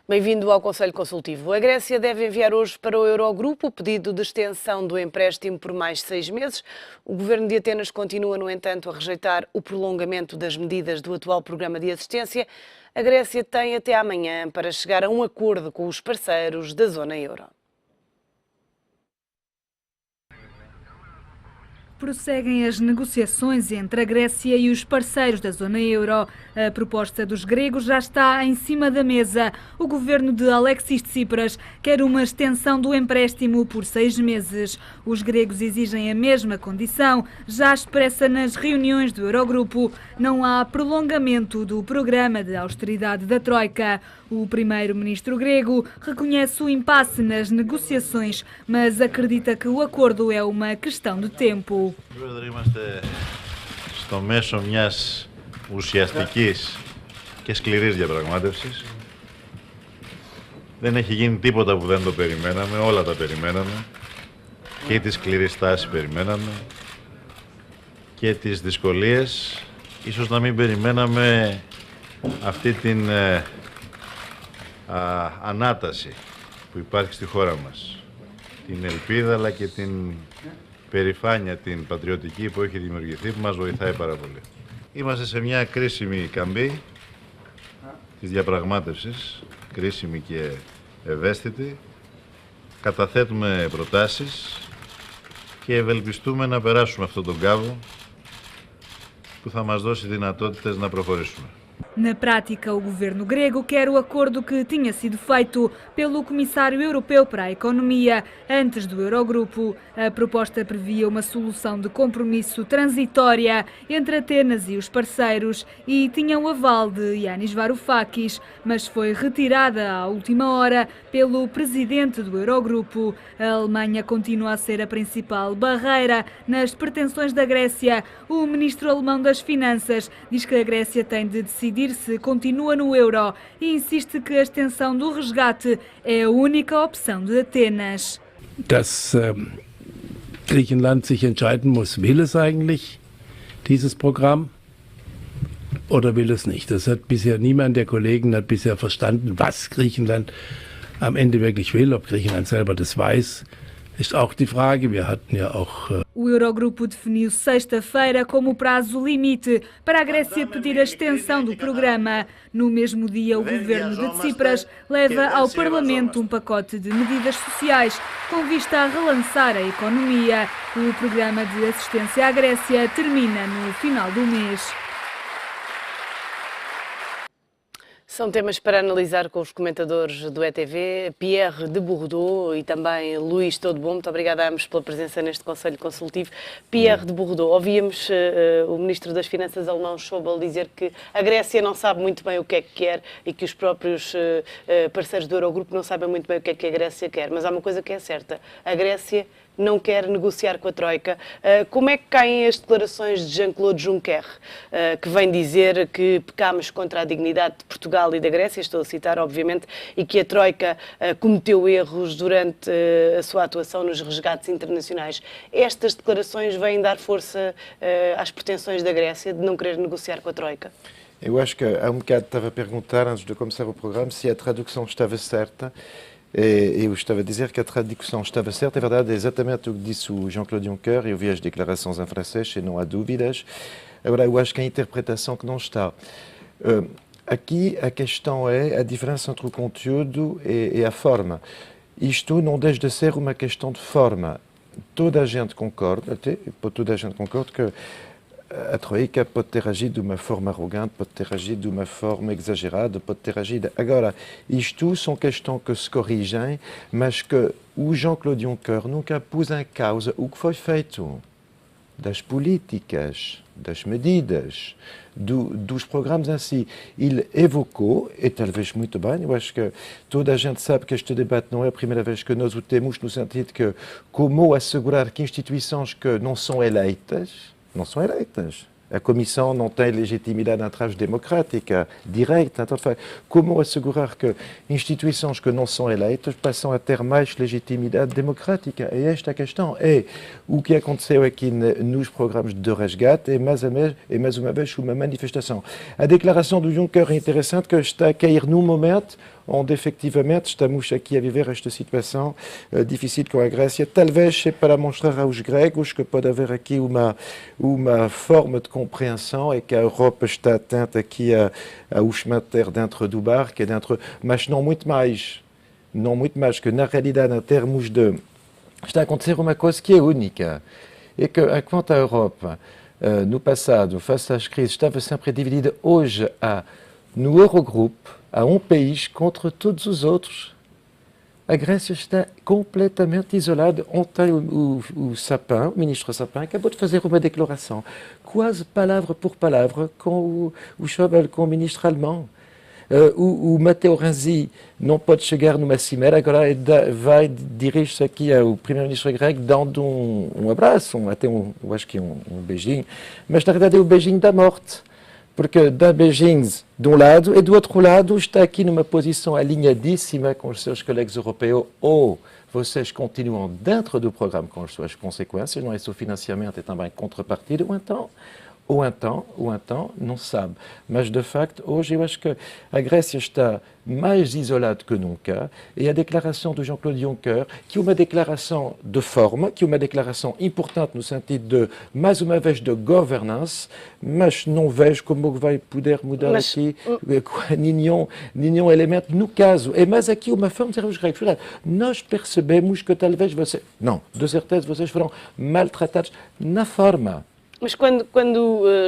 Bem-vindo ao Conselho Consultivo. A Grécia deve enviar hoje para o Eurogrupo o pedido de extensão do empréstimo por mais 6 meses. O governo de Atenas continua, no entanto, a rejeitar o prolongamento das medidas do atual programa de assistência. A Grécia tem até amanhã para chegar a um acordo com os parceiros da zona euro. Prosseguem as negociações entre a Grécia e os parceiros da zona euro. A proposta dos gregos já está em cima da mesa. O governo de Alexis Tsipras quer uma extensão do empréstimo por 6 meses. Os gregos exigem a mesma condição, já expressa nas reuniões do Eurogrupo. Não há prolongamento do programa de austeridade da Troika. O primeiro-ministro grego reconhece o impasse nas negociações, mas acredita que o acordo é uma questão de tempo. Είμαστε στο μέσο μιας ουσιαστικής και σκληρής διαπραγμάτευσης. Δεν έχει γίνει τίποτα που δεν το περιμέναμε, όλα τα περιμέναμε. Και τη σκληρή στάση περιμέναμε και τις δυσκολίες. Ίσως να μην περιμέναμε αυτή την ανάταση που υπάρχει στη χώρα μας. Την ελπίδα αλλά και την περηφάνεια, την πατριωτική που έχει δημιουργηθεί, που μας βοηθάει πάρα πολύ. Είμαστε σε μια κρίσιμη καμπή της διαπραγμάτευσης, κρίσιμη και ευαίσθητη. Καταθέτουμε προτάσεις και ευελπιστούμε να περάσουμε αυτόν τον κάβο που θα μας δώσει δυνατότητες να προχωρήσουμε. Na prática, o governo grego quer o acordo que tinha sido feito pelo Comissário Europeu para a Economia antes do Eurogrupo. A proposta previa uma solução de compromisso transitória entre Atenas e os parceiros e tinha o aval de Yanis Varoufakis, mas foi retirada à última hora pelo presidente do Eurogrupo. A Alemanha continua a ser a principal barreira nas pretensões da Grécia. O ministro alemão das Finanças diz que a Grécia tem de decidir se continua no euro e insiste que a extensão do resgate é a única opção de Atenas. Dass Griechenland sich entscheiden muss, will es eigentlich dieses Programm oder will es nicht? Das hat bisher niemand der Kollegen hat bisher verstanden, was Griechenland am Ende wirklich will. Ob Griechenland selber das weiß, ist auch die Frage. Wir hatten ja auch O Eurogrupo definiu sexta-feira como prazo limite para a Grécia pedir a extensão do programa. No mesmo dia, o governo de Tsipras leva ao Parlamento um pacote de medidas sociais com vista a relançar a economia. O programa de assistência à Grécia termina no final do mês. São temas para analisar com os comentadores do ETV, Pierre de Bourdeau e também Luís Todebom. Muito obrigada a ambos pela presença neste Conselho Consultivo. Pierre de Bourdeau, ouvíamos o Ministro das Finanças alemão Schäuble dizer que a Grécia não sabe muito bem o que é que quer e que os próprios parceiros do Eurogrupo não sabem muito bem o que é que a Grécia quer. Mas há uma coisa que é certa, a Grécia não quer negociar com a Troika. Como é que caem as declarações de Jean-Claude Juncker, que vem dizer que pecámos contra a dignidade de Portugal e da Grécia, estou a citar, obviamente, e que a Troika cometeu erros durante a sua atuação nos resgates internacionais? Estas declarações vêm dar força às pretensões da Grécia de não querer negociar com a Troika? Eu acho que há um bocado estava a perguntar, antes de começar o programa, se a tradução estava certa. Eu estava a dizer que a tradução estava certa, é verdade, é exatamente o que disse o Jean-Claude Juncker, eu vi as declarações em francês e não há dúvidas. Agora, eu acho que a interpretação que não está. Aqui a questão é a diferença entre o conteúdo e a forma. Isto não deixa de ser uma questão de forma. Toda a gente concorda, até toda a gente concorda que a Troika pode ter agido de uma forma arrogante, pode ter agido de uma forma exagerada, pode ter agido... Agora, isto são questões que se corrigem, mas que o Jean-Claude Juncker nunca pôs em causa o que foi feito das políticas, das medidas, dos programas em si. Ele evocou, e talvez muito bem, eu acho que toda a gente sabe que este debate não é a primeira vez que nós o temos, no sentido que como assegurar que instituições que não são eleitas, a Comissão não tem legitimidade em termos democrática, direita. Então, como assegurar que instituições que não são eleitas passam a ter mais legitimidade democrática? E esta questão é o que aconteceu aqui nos programas de resgate e mais uma vez uma manifestação. A declaração do Juncker é interessante, que está a cair num momento onde efetivamente estamos aqui a viver esta situação difícil com a Grécia. Talvez é para mostrar aos gregos que pode haver aqui uma forma de compreensão e que a Europa está atenta aqui aos manter dentro do barco, mas não muito mais. Não muito mais, que na realidade, em termos de... Está a acontecer uma coisa que é única. É que, enquanto a Europa, no passado, face às crises, estava sempre dividida, hoje no Eurogrupo, há um país contra todos os outros. A Grécia está completamente isolada. Ontem, o Sapin, o ministro Sapin, acabou de fazer uma declaração, quase palavra por palavra, com o Schäuble, com o ministro alemão. O Matteo Renzi não pode chegar numa cimeira, agora vai dirigir-se aqui ao primeiro-ministro grego dando um abraço, eu acho que um beijinho, mas na verdade é o beijinho da morte, porque dá beijinhos de um lado e do outro lado está aqui numa posição alinhadíssima com os seus colegas europeus, ou vocês continuam dentro do programa com as suas consequências, não é só financiamento, é também contrapartida, ou então, não se sabe. Mas, de facto, hoje eu acho que a Grécia está mais isolada que nunca e a declaração do Jean-Claude Juncker, que é uma declaração de forma, que é uma declaração importante no sentido de, mais uma vez, de governance, mas não vejo como vai poder mudar aqui nenhum elemento no caso. É mais aqui uma forma de dizer aos gregos, nós percebemos que talvez vocês, não, de certeza vocês foram maltratados na forma. Mas quando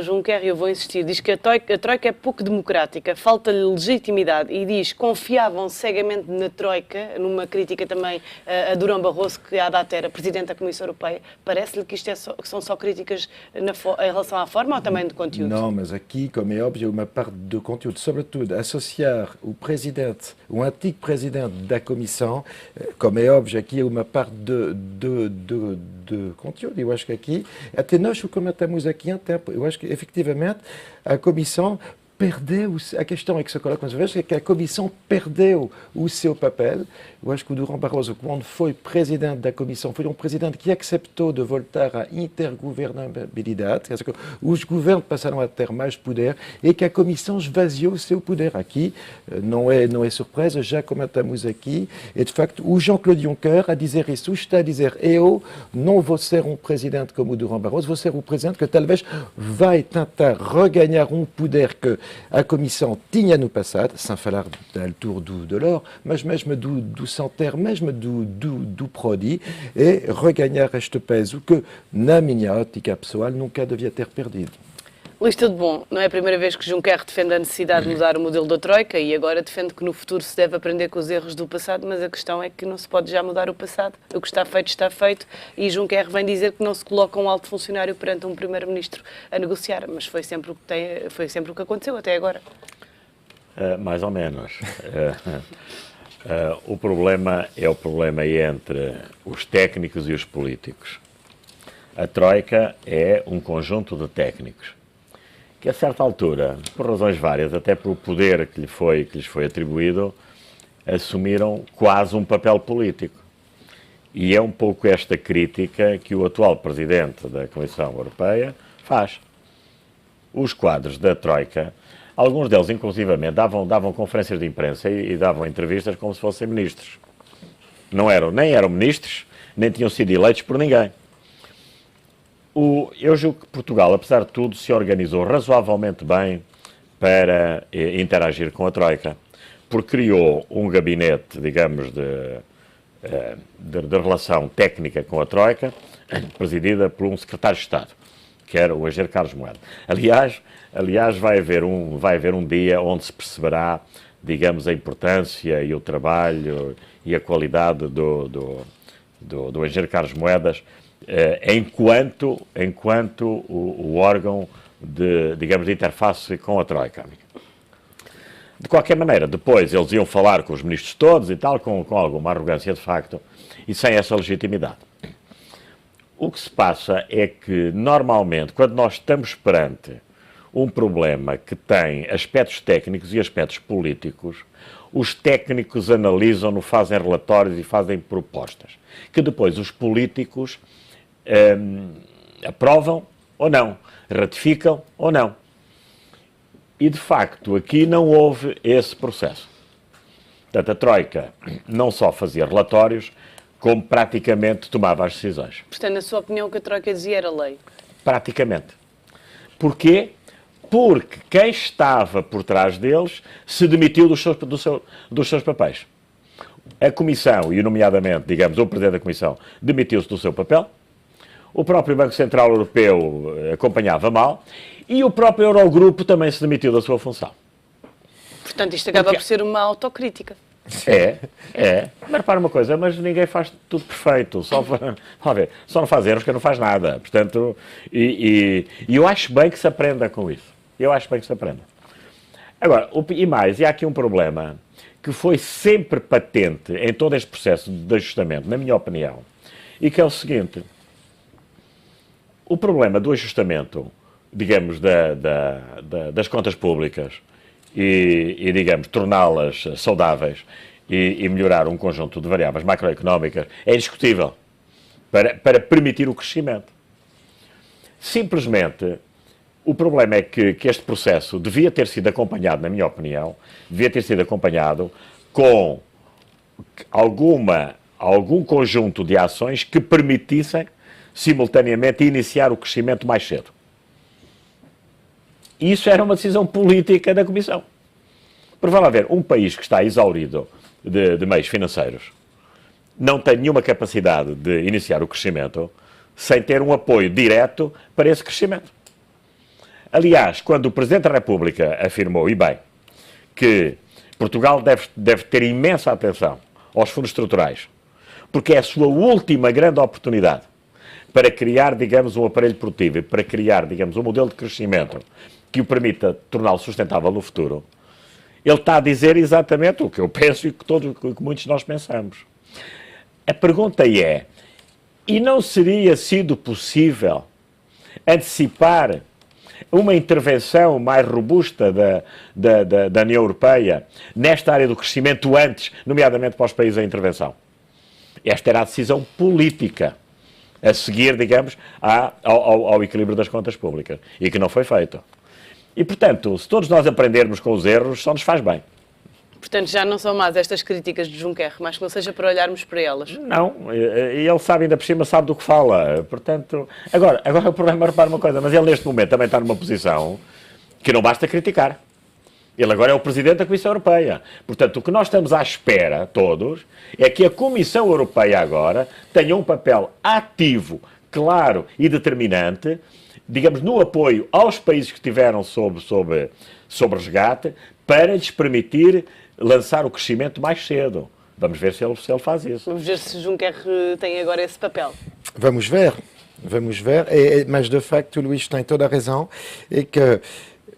Juncker, eu vou insistir, diz que a Troika é pouco democrática, falta-lhe legitimidade e diz que confiavam cegamente na Troika, numa crítica também a Durão Barroso, que à data era Presidente da Comissão Europeia, parece-lhe que isto são só críticas em relação à forma ou também de conteúdo? Não, mas aqui, como é óbvio, uma parte do conteúdo, sobretudo associar o Presidente, o antigo Presidente da Comissão, como é óbvio, aqui é uma parte de conteúdo. Eu acho que aqui, até nós o comentamos aqui há tempo, eu acho que efetivamente a Comissão perdeu, a questão é que se coloca mais uma vez, é que a Comissão perdeu o seu papel. Eu acho que o Durão Barroso, quando foi presidente da Comissão, foi um presidente que aceitou de voltar à intergovernabilidade, quer dizer, que os governos passaram a ter mais poder e que a Comissão esvaziou o seu poder. Aqui, não é surpresa, já comentamos aqui, e de facto, o Jean-Claude Juncker a dizer isso, está a dizer, eu não vou ser um presidente como o Durão Barroso, vou ser um presidente que talvez vai tentar reganhar um poder que a Comissão tinha no passado, sem falar da altura do Delors, mas mesmo do Santer, mesmo do Prodi, e reganhar este peso que, na minha ótica pessoal, nunca devia ter perdido. Luís, tudo bom? Não é a primeira vez que Juncker defende a necessidade de mudar o modelo da Troika e agora defende que no futuro se deve aprender com os erros do passado, mas a questão é que não se pode já mudar o passado. O que está feito e Juncker vem dizer que não se coloca um alto funcionário perante um primeiro-ministro a negociar, mas foi sempre o que aconteceu até agora. Mais ou menos. O problema é o problema entre os técnicos e os políticos. A Troika é um conjunto de técnicos que a certa altura, por razões várias, até pelo poder que lhes foi atribuído, assumiram quase um papel político. E é um pouco esta crítica que o atual Presidente da Comissão Europeia faz. Os quadros da Troika, alguns deles inclusivamente davam conferências de imprensa e davam entrevistas como se fossem ministros. Nem eram ministros, nem tinham sido eleitos por ninguém. Eu julgo que Portugal, apesar de tudo, se organizou razoavelmente bem para interagir com a Troika, porque criou um gabinete, digamos, de relação técnica com a Troika, presidida por um secretário de Estado, que era o engenheiro Carlos Moedas. Aliás, vai haver um dia onde se perceberá, digamos, a importância e o trabalho e a qualidade do engenheiro Carlos Moedas, enquanto o órgão de interface com a Troika. De qualquer maneira, depois eles iam falar com os ministros todos e tal, com alguma arrogância de facto, e sem essa legitimidade. O que se passa é que, normalmente, quando nós estamos perante um problema que tem aspectos técnicos e aspectos políticos, os técnicos analisam-no, fazem relatórios e fazem propostas, que depois os políticos aprovam ou não, ratificam ou não. E, de facto, aqui não houve esse processo. Portanto, a Troika não só fazia relatórios, como praticamente tomava as decisões. Portanto, na sua opinião, o que a Troika dizia era lei? Praticamente. Porquê? Porque quem estava por trás deles se demitiu dos seus papéis. A Comissão, e nomeadamente, digamos, o Presidente da Comissão, demitiu-se do seu papel, o próprio Banco Central Europeu acompanhava mal, e o próprio Eurogrupo também se demitiu da sua função. Portanto, isto acaba por ser uma autocrítica. Mas repara uma coisa, mas ninguém faz tudo perfeito, só não faz erros que não faz nada. Portanto, e eu acho bem que se aprenda com isso. Eu acho bem que se aprenda. Agora, e há aqui um problema que foi sempre patente em todo este processo de ajustamento, na minha opinião, e que é o seguinte: o problema do ajustamento, digamos, das contas públicas e digamos, torná-las saudáveis e melhorar um conjunto de variáveis macroeconómicas é indiscutível para permitir o crescimento. Simplesmente, o problema é que este processo devia ter sido acompanhado, na minha opinião, devia ter sido acompanhado com algum conjunto de ações que permitissem simultaneamente iniciar o crescimento mais cedo. E isso era uma decisão política da Comissão. Porque vamos lá ver, um país que está exaurido de meios financeiros não tem nenhuma capacidade de iniciar o crescimento sem ter um apoio direto para esse crescimento. Aliás, quando o Presidente da República afirmou, e bem, que Portugal deve ter imensa atenção aos fundos estruturais, porque é a sua última grande oportunidade para criar, digamos, um aparelho produtivo, para criar, digamos, um modelo de crescimento que o permita torná-lo sustentável no futuro, ele está a dizer exatamente o que eu penso e que muitos de nós pensamos. A pergunta é, e não seria sido possível antecipar uma intervenção mais robusta da União Europeia nesta área do crescimento antes, nomeadamente para os países em intervenção? Esta era a decisão política a seguir, digamos, ao equilíbrio das contas públicas, e que não foi feito. E, portanto, se todos nós aprendermos com os erros, só nos faz bem. Portanto, já não são más estas críticas de Juncker, mas que não seja para olharmos para elas. Não, e ele sabe, ainda por cima, sabe do que fala. Portanto, agora o problema é, repara uma coisa, mas ele neste momento também está numa posição que não basta criticar. Ele agora é o Presidente da Comissão Europeia. Portanto, o que nós estamos à espera, todos, é que a Comissão Europeia agora tenha um papel ativo, claro e determinante, digamos, no apoio aos países que estiveram sob resgate, para lhes permitir lançar o crescimento mais cedo. Vamos ver se ele faz isso. Vamos ver se Juncker tem agora esse papel. Vamos ver. Mas, de facto, o Luís tem toda a razão. É que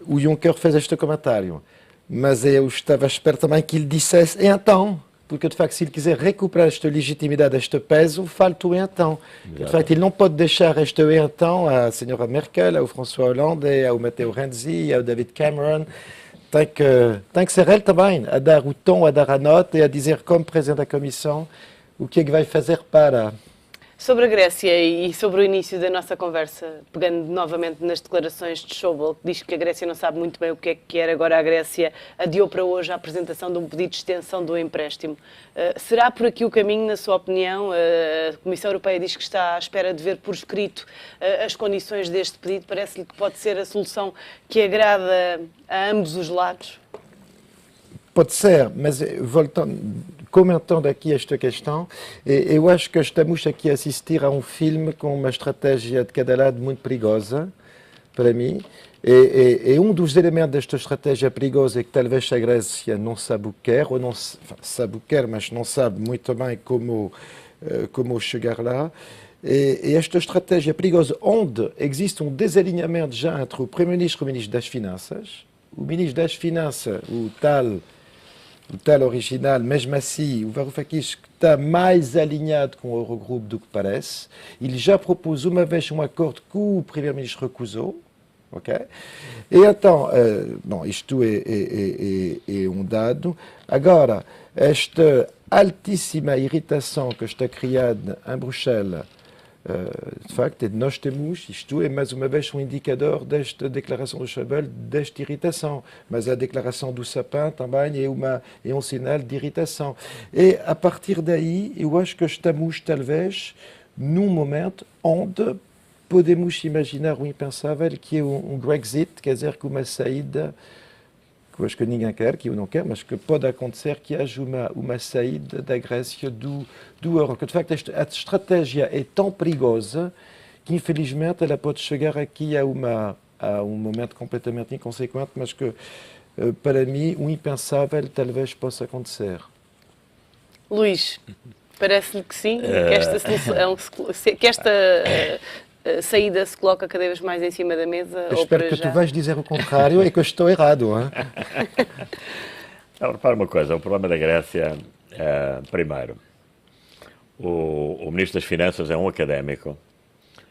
o Juncker fez este comentário. Mas eu estava à espera também que ele dissesse então. Porque, de facto, se ele quiser recuperar esta legitimidade, este peso, falta-o então. De facto, ele não pode deixar este então à senhora Merkel, ao François Hollande, ao Matteo Renzi, ao David Cameron. Tem que ser ele também a dar o tom, a dar a nota e a dizer, como Presidente da Comissão, o que é que vai fazer para... Sobre a Grécia e sobre o início da nossa conversa, pegando novamente nas declarações de Schäuble, que diz que a Grécia não sabe muito bem o que é que quer, agora a Grécia adiou para hoje a apresentação de um pedido de extensão do empréstimo. Será por aqui o caminho, na sua opinião? A Comissão Europeia diz que está à espera de ver por escrito as condições deste pedido. Parece-lhe que pode ser a solução que agrada a ambos os lados? Pode ser, mas comentando aqui esta questão, eu acho que estamos aqui a assistir a um filme com uma estratégia de cada lado muito perigosa, para mim. E um dos elementos desta estratégia perigosa é que talvez a Grécia não sabe o que quer, ou não sabe o que quer, mas não sabe muito bem como chegar lá. E esta estratégia perigosa, onde existe um desalinhamento já entre o Primeiro-Ministro e o Ministro das Finanças, o Ministro das Finanças, o tal original, mesmo assim, o Varoufakis está mais alinhado com o Eurogrupo do que parece. Ele já propôs uma vez um acordo que o Primeiro-Ministro recusou. Okay? E então, isto é um dado. Agora, esta altíssima irritação que está criada em Bruxelas De facto, nós temos, isto é mais uma vez um indicador desta declaração do Schäuble, desta irritação, mas a declaração do Sapin também é um sinal de irritação. E a partir daí, eu acho que estamos talvez num momento onde podemos imaginar o impensável, que é um Brexit, quer dizer, que uma saída que eu acho que ninguém quer, que eu não quero, mas que pode acontecer que haja uma saída da Grécia do euro. Que, de facto, a estratégia é tão perigosa que, infelizmente, ela pode chegar aqui a um momento completamente inconsequente, mas que, para mim, o impensável talvez possa acontecer. Luís, parece-lhe que sim, que esta saída se coloca cada vez mais em cima da mesa? Eu espero que tu vais dizer o contrário e que eu estou errado. Não, repara uma coisa, o problema da Grécia, primeiro, o Ministro das Finanças é um académico,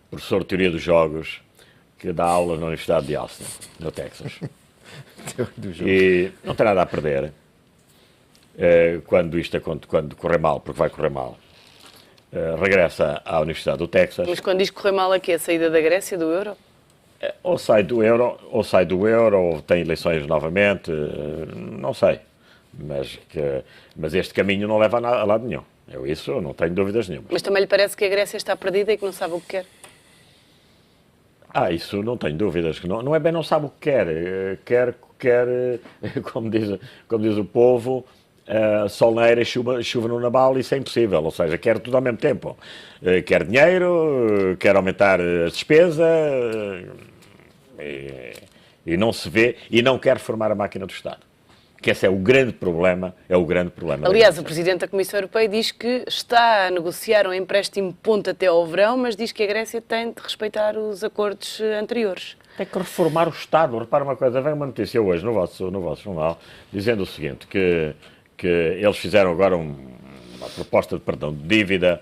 professor de Teoria dos Jogos, que dá aulas na Universidade de Austin, no Texas. E não tem nada a perder quando correr mal, porque vai correr mal. Regressa à Universidade do Texas. Mas quando diz correr mal aqui, a saída da Grécia, do euro? Ou sai do euro, ou tem eleições novamente, não sei. Mas este caminho não leva a lado nenhum. Isso não tenho dúvidas nenhuma. Mas também lhe parece que a Grécia está perdida e que não sabe o que quer? Isso não tenho dúvidas. Que não é bem não sabe o que quer. Quer, como diz o povo, sol na eira, chuva no nabal, isso é impossível, ou seja, quer tudo ao mesmo tempo. Quer dinheiro, quer aumentar as despesas, e não se vê, e não quer reformar a máquina do Estado. Que esse é o grande problema, Aliás, o Presidente da Comissão Europeia diz que está a negociar um empréstimo ponto até ao verão, mas diz que a Grécia tem de respeitar os acordos anteriores. Tem que reformar o Estado. Repara uma coisa, vem uma notícia hoje no vosso jornal, dizendo o seguinte, que eles fizeram agora uma proposta de perdão de dívida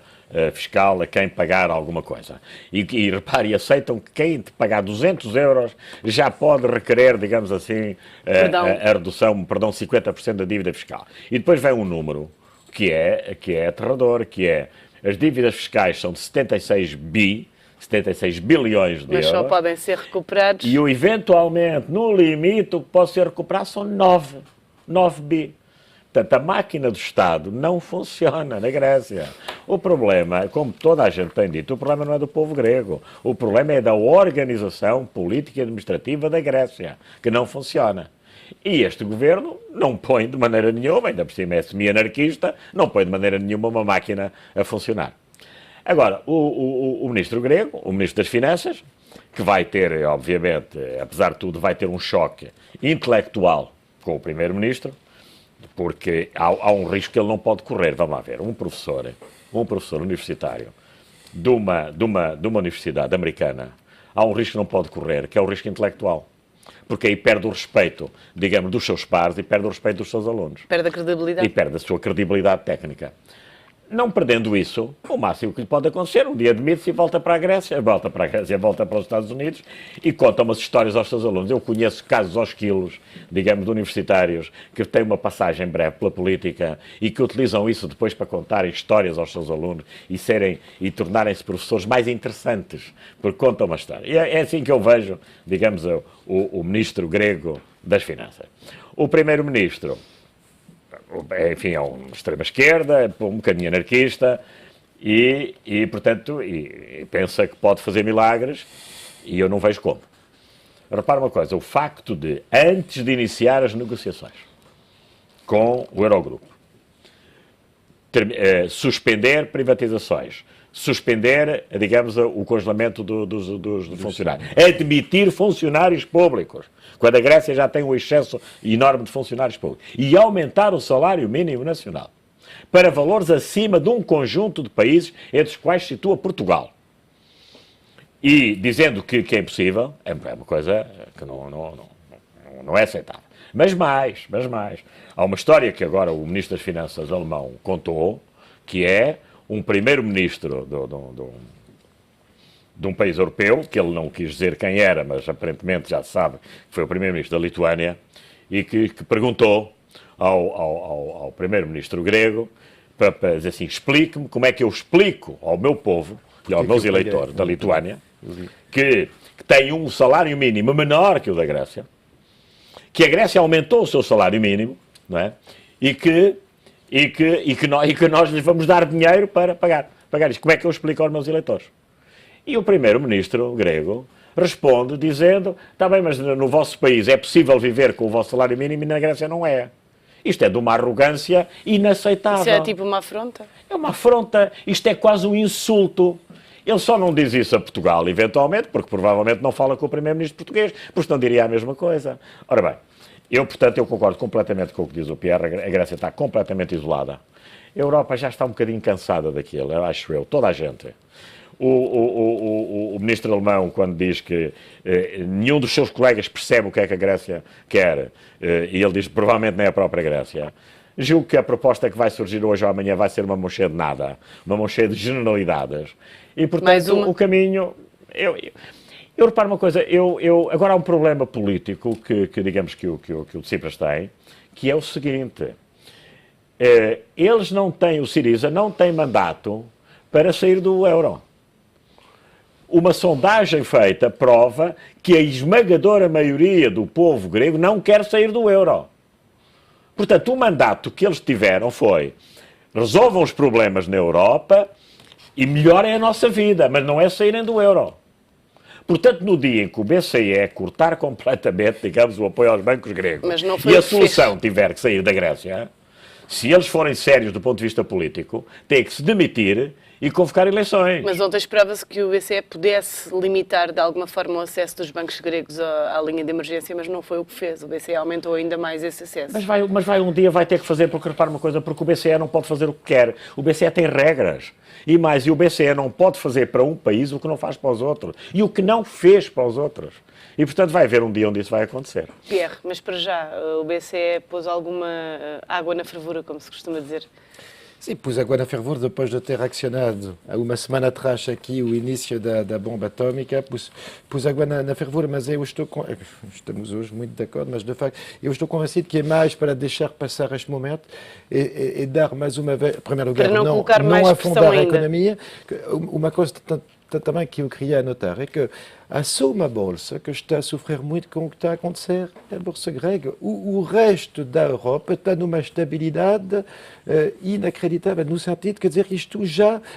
fiscal a quem pagar alguma coisa. E repare, aceitam que quem te pagar 200 euros já pode requerer, digamos assim, a redução, 50% da dívida fiscal. E depois vem um número que é aterrador, que é as dívidas fiscais são de 76 bilhões de euros. Mas só podem ser recuperados. E eventualmente, no limite, o que pode ser recuperado são 9 bi. Portanto, a máquina do Estado não funciona na Grécia. O problema, como toda a gente tem dito, o problema não é do povo grego. O problema é da organização política e administrativa da Grécia, que não funciona. E este governo não põe de maneira nenhuma, ainda por cima é semi-anarquista, não põe de maneira nenhuma uma máquina a funcionar. Agora, o ministro grego, o ministro das Finanças, que vai ter, obviamente, apesar de tudo, vai ter um choque intelectual com o primeiro-ministro, porque há um risco que ele não pode correr. Vamos lá ver, um professor universitário de uma universidade americana, há um risco que não pode correr, que é o risco intelectual. Porque aí perde o respeito, digamos, dos seus pares e perde o respeito dos seus alunos. Perde a credibilidade. E perde a sua credibilidade técnica. Não perdendo isso, o máximo que lhe pode acontecer, um dia admite-se e volta para os Estados Unidos e conta umas histórias aos seus alunos. Eu conheço casos aos quilos, digamos, de universitários que têm uma passagem breve pela política e que utilizam isso depois para contarem histórias aos seus alunos e tornarem-se professores mais interessantes, porque contam uma história. E é assim que eu vejo, digamos, o ministro grego das Finanças. O primeiro-ministro, enfim, é uma extrema-esquerda, um bocadinho anarquista e portanto, pensa que pode fazer milagres e eu não vejo como. Repara uma coisa, o facto de, antes de iniciar as negociações com o Eurogrupo, suspender privatizações, suspender, digamos, o congelamento dos funcionários, admitir funcionários públicos, quando a Grécia já tem um excesso enorme de funcionários públicos, e aumentar o salário mínimo nacional para valores acima de um conjunto de países, entre os quais se situa Portugal. E dizendo que é impossível, é uma coisa que não é aceitável. Mas mais. Há uma história que agora o Ministro das Finanças alemão contou, que é um primeiro-ministro de um país europeu, que ele não quis dizer quem era, mas aparentemente já se sabe que foi o primeiro-ministro da Lituânia, e que perguntou ao primeiro-ministro grego para dizer assim, explique-me como é que eu explico ao meu povo e aos meus eleitores da Lituânia, que têm um salário mínimo menor que o da Grécia, que a Grécia aumentou o seu salário mínimo, não é? E que nós lhes vamos dar dinheiro para pagar isto. Como é que eu explico aos meus eleitores? E o primeiro-ministro grego responde dizendo, está bem, mas no vosso país é possível viver com o vosso salário mínimo e na Grécia não é. Isto é de uma arrogância inaceitável. Isso é tipo uma afronta? É uma afronta, isto é quase um insulto. Ele só não diz isso a Portugal, eventualmente, porque provavelmente não fala com o primeiro-ministro português, porque senão diria a mesma coisa. Ora bem, portanto, eu concordo completamente com o que diz o Pierre, a Grécia está completamente isolada. A Europa já está um bocadinho cansada daquilo, acho eu, toda a gente. O ministro alemão, quando diz que nenhum dos seus colegas percebe o que é que a Grécia quer, e ele diz que provavelmente nem a própria Grécia, julgo que a proposta que vai surgir hoje ou amanhã vai ser uma mão cheia de nada, uma mão cheia de generalidades. E, portanto, o caminho... Eu reparo uma coisa, agora há um problema político que digamos que o Tsipras tem, que é o seguinte, eles não têm, o Syriza não tem mandato para sair do euro. Uma sondagem feita prova que a esmagadora maioria do povo grego não quer sair do euro. Portanto, o mandato que eles tiveram foi resolvam os problemas na Europa e melhorem a nossa vida, mas não é saírem do euro. Portanto, no dia em que o BCE cortar completamente, digamos, o apoio aos bancos gregos e a solução tiver que sair da Grécia, se eles forem sérios do ponto de vista político, têm que se demitir e convocar eleições. Mas ontem esperava-se que o BCE pudesse limitar de alguma forma o acesso dos bancos gregos à linha de emergência, mas não foi o que fez. O BCE aumentou ainda mais esse acesso. Mas um dia vai ter que fazer, porque repara uma coisa, porque o BCE não pode fazer o que quer. O BCE tem regras. E o BCE não pode fazer para um país o que não faz para os outros. E o que não fez para os outros. E, portanto, vai haver um dia onde isso vai acontecer. Pierre, mas para já, o BCE pôs alguma água na fervura, como se costuma dizer? Sim, pus água na fervura depois de ter accionado há uma semana atrás aqui o início da bomba atómica, pus água na fervura, mas eu estamos hoje muito de acordo, mas de facto eu estou convencido que é mais para deixar passar este momento e dar mais uma vez, em primeiro lugar, não afundar a economia. Uma coisa também que eu queria anotar é que há só uma bolsa que está a sofrer muito com o que está a acontecer na bolsa grega. O resto da Europa está numa estabilidade inacreditável, no sentido, quer dizer,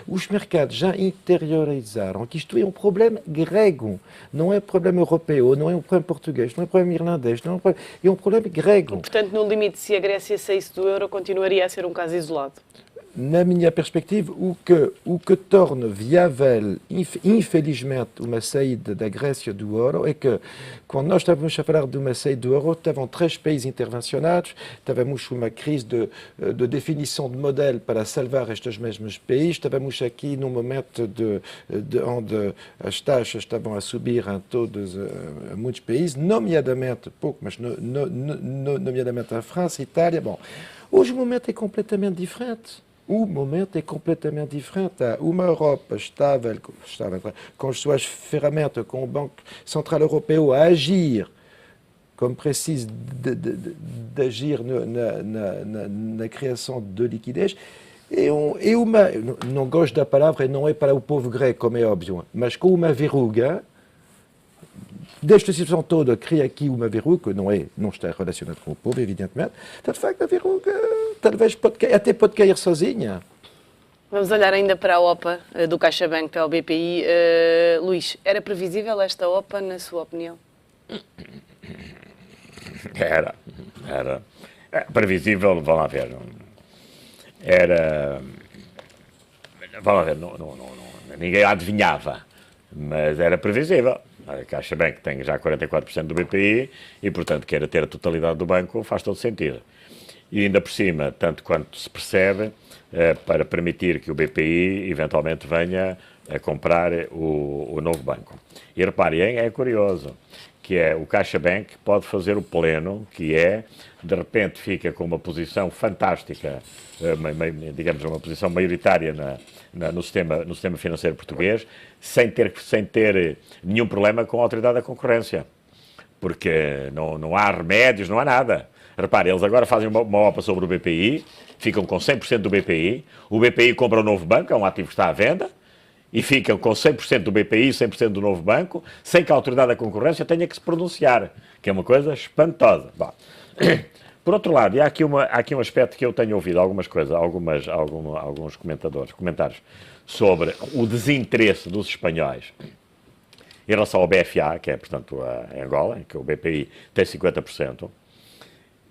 os mercados já interiorizaram que isto é um problema grego, não é um problema europeu, não é um problema português, não é um problema irlandês, é um problema grego. Portanto, no limite, se a Grécia saísse do euro, continuaria a ser um caso isolado? Na minha perspectiva, o que torna viável, infelizmente, uma saída da Grécia do euro é que, quando nós estávamos a falar de uma saída do euro, estavam 3 países intervencionados, estávamos uma crise de definição de modelo para salvar estes mesmos países, estávamos aqui num momento onde as taxas estavam a subir em muitos países, nomeadamente, nomeadamente a França, a Itália. Bom, hoje o momento é completamente diferente. O momento é completamente diferente. Há uma Europa estável com as suas ferramentas, com o Banco Central Europeu a agir como precisa de agir na criação de liquidez. Não gosto da palavra, não é para o povo grego, como é óbvio, mas com uma verruga. Desta situação toda, cria aqui uma verruga, que não está relacionada com o povo, evidentemente. De facto, a verruga talvez até pode cair sozinha. Vamos olhar ainda para a OPA do CaixaBank, para o BPI. Luís, era previsível esta OPA, na sua opinião? Era previsível, vamos lá ver. Vamos lá ver, ninguém adivinhava, mas era previsível. A CaixaBank tem já 44% do BPI e, portanto, queira ter a totalidade do banco, faz todo sentido. E ainda por cima, tanto quanto se percebe, para permitir que o BPI eventualmente venha a comprar o novo banco. E reparem, é curioso, que é o CaixaBank pode fazer o pleno, que é, de repente fica com uma posição fantástica, digamos, uma posição maioritária no sistema financeiro português, sem ter nenhum problema com a autoridade da concorrência. Porque não há remédios, não há nada. Repare, eles agora fazem uma OPA sobre o BPI, ficam com 100% do BPI, o BPI compra um novo banco, é um ativo que está à venda, e ficam com 100% do BPI, 100% do novo banco, sem que a Autoridade da Concorrência tenha que se pronunciar, que é uma coisa espantosa. Bom, por outro lado, há aqui um aspecto que eu tenho ouvido alguns comentários sobre o desinteresse dos espanhóis em relação ao BFA, que é, portanto, a Angola, em que o BPI tem 50%.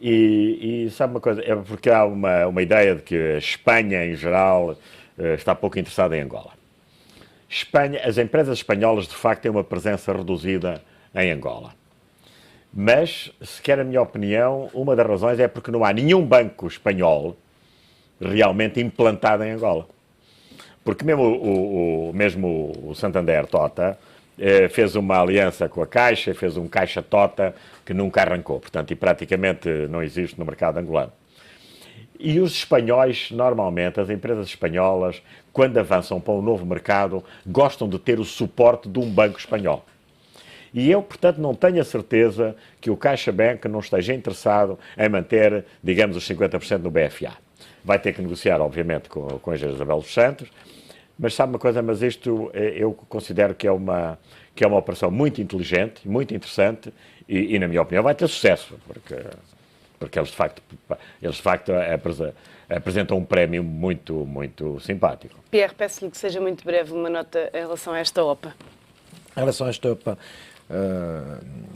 E sabe uma coisa, é porque há uma ideia de que a Espanha, em geral, está pouco interessada em Angola. As empresas espanholas, de facto, têm uma presença reduzida em Angola. Mas, se quer a minha opinião, uma das razões é porque não há nenhum banco espanhol realmente implantado em Angola. Porque mesmo o Santander Tota fez uma aliança com a Caixa, fez um Caixa Tota que nunca arrancou, portanto, e praticamente não existe no mercado angolano. E os espanhóis, normalmente, as empresas espanholas, quando avançam para um novo mercado, gostam de ter o suporte de um banco espanhol. E eu, portanto, não tenho a certeza que o CaixaBank não esteja interessado em manter, digamos, os 50% no BFA. Vai ter que negociar, obviamente, com a Engenharia Isabel dos Santos, mas sabe uma coisa, mas isto eu considero que é uma operação muito inteligente, muito interessante e, na minha opinião, vai ter sucesso, porque eles, de facto apresentam um prémio muito, muito simpático. Pierre, peço-lhe que seja muito breve uma nota em relação a esta OPA. Em relação a esta OPA,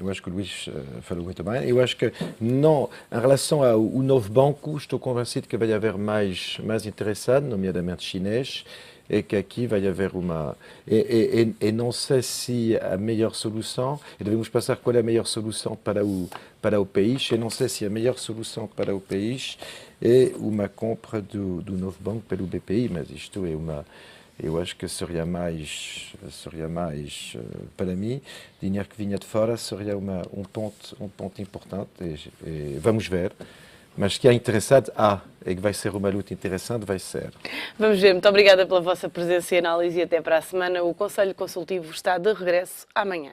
eu acho que o Luís falou muito bem. Eu acho que, não, em relação ao novo banco, estou convencido que vai haver mais interessado, nomeadamente chinês, e que aqui vai haver uma... E não sei se a melhor solução, e devemos pensar qual é a melhor solução para o país, e não sei se a melhor solução para o país é uma compra do novo banco pelo BPI, mas isto é uma... Eu acho que seria mais para mim, dinheiro que vinha de fora seria um ponto importante, e vamos ver. Mas que é interessante, e que vai ser uma luta interessante, vai ser. Vamos ver. Muito obrigada pela vossa presença e análise e até para a semana. O Conselho Consultivo está de regresso amanhã.